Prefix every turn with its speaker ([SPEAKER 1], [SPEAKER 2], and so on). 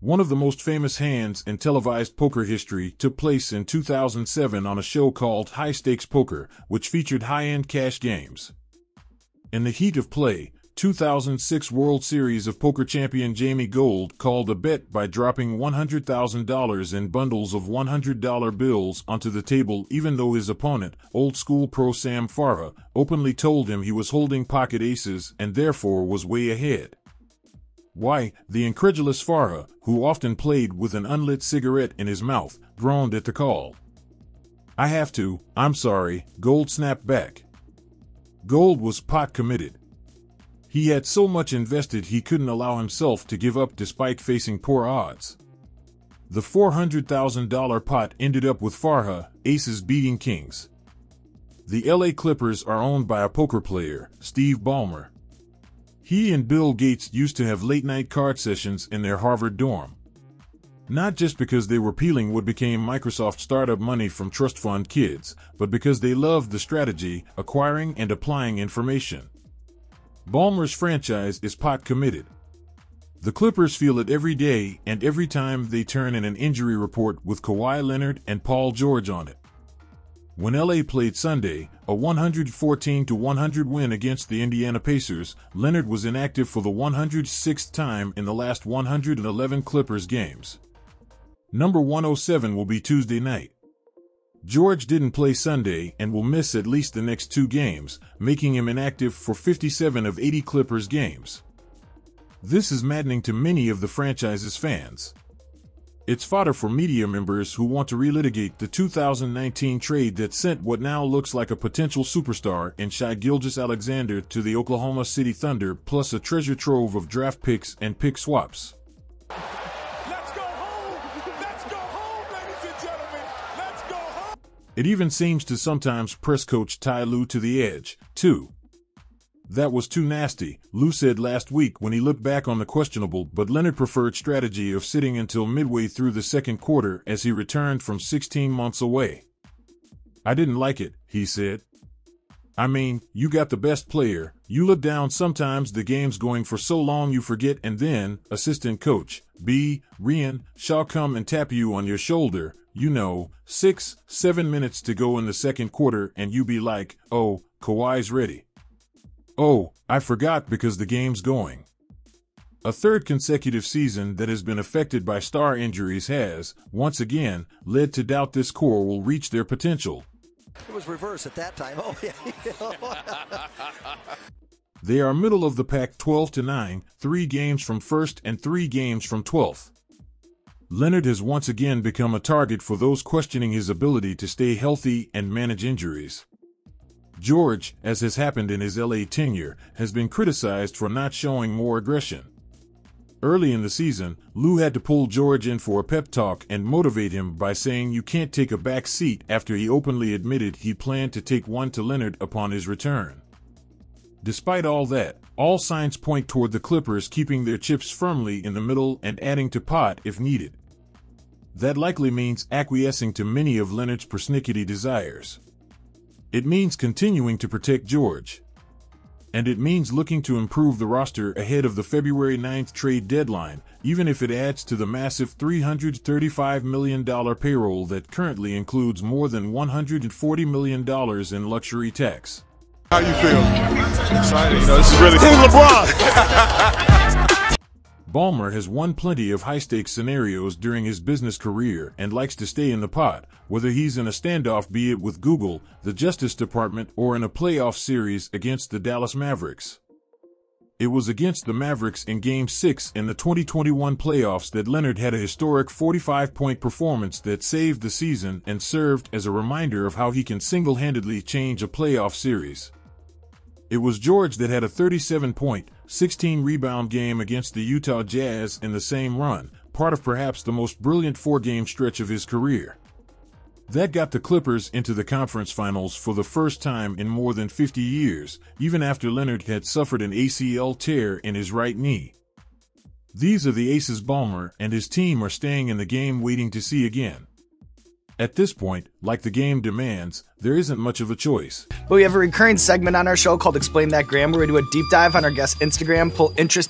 [SPEAKER 1] One of the most famous hands in televised poker history took place in 2007 on a show called High Stakes Poker, which featured high-end cash games. In the heat of play, 2006 World Series of Poker champion Jamie Gold called a bet by dropping $100,000 in bundles of $100 bills onto the table, even though his opponent, old-school pro Sam Farha, openly told him he was holding pocket aces and therefore was way ahead. Why, the incredulous Farha, who often played with an unlit cigarette in his mouth, groaned at the call. I'm sorry, Gold snapped back. Gold was pot committed. He had so much invested he couldn't allow himself to give up despite facing poor odds. The $400,000 pot ended up with Farha, aces beating kings. The LA Clippers are owned by a poker player, Steve Ballmer. He and Bill Gates used to have late-night card sessions in their Harvard dorm. Not just because they were peeling what became Microsoft startup money from trust fund kids, but because they loved the strategy, acquiring and applying information. Ballmer's franchise is pot committed. The Clippers feel it every day and every time they turn in an injury report with Kawhi Leonard and Paul George on it. When LA played Sunday, a 114-100 win against the Indiana Pacers, Leonard was inactive for the 106th time in the last 111 Clippers games. Number 107 will be Tuesday night. George didn't play Sunday and will miss at least the next 2 games, making him inactive for 57 of 80 Clippers games. This is maddening to many of the franchise's fans. It's fodder for media members who want to relitigate the 2019 trade that sent what now looks like a potential superstar in Shai Gilgeous-Alexander to the Oklahoma City Thunder, plus a treasure trove of draft picks and pick swaps. It even seems to sometimes press coach Ty Lue to the edge, too. That was too nasty, Lue said last week when he looked back on the questionable but Leonard preferred strategy of sitting until midway through the second quarter as he returned from 16 months away. I didn't like it, he said. I mean, you got the best player, you look down sometimes the game's going for so long you forget and then, assistant coach, B. Rian, shall come and tap you on your shoulder. 6-7 minutes to go in the second quarter and you be like, oh, Kawhi's ready. Oh, I forgot because the game's going. A third consecutive season that has been affected by star injuries has, once again, led to doubt this core will reach their potential.
[SPEAKER 2] It was reverse at that time. Oh, yeah.
[SPEAKER 1] They are middle of the pack 12-9, 3 games from first and 3 games from 12th. Leonard has once again become a target for those questioning his ability to stay healthy and manage injuries. George, as has happened in his LA tenure, has been criticized for not showing more aggression. Early in the season, Lue had to pull George in for a pep talk and motivate him by saying you can't take a back seat after he openly admitted he planned to take one to Leonard upon his return. Despite all that, all signs point toward the Clippers keeping their chips firmly in the middle and adding to pot if needed. That likely means acquiescing to many of Leonard's persnickety desires. It means continuing to protect George. And it means looking to improve the roster ahead of the February 9th trade deadline, even if it adds to the massive $335 million payroll that currently includes more than $140 million in luxury tax.
[SPEAKER 3] How you feel? Excited. This is really Team LeBron.
[SPEAKER 1] Ballmer has won plenty of high-stakes scenarios during his business career and likes to stay in the pot, whether he's in a standoff, be it with Google, the Justice Department, or in a playoff series against the Dallas Mavericks. It was against the Mavericks in Game 6 in the 2021 playoffs that Leonard had a historic 45-point performance that saved the season and served as a reminder of how he can single-handedly change a playoff series. It was George that had a 37-point, 16-rebound game against the Utah Jazz in the same run, part of perhaps the most brilliant 4-game stretch of his career. That got the Clippers into the conference finals for the first time in more than 50 years, even after Leonard had suffered an ACL tear in his right knee. These are the aces Ballmer and his team are staying in the game waiting to see again. At this point, like the game demands, there isn't much of a choice.
[SPEAKER 4] But we have a recurring segment on our show called Explain That Gram, where we do a deep dive on our guest's Instagram, pull interest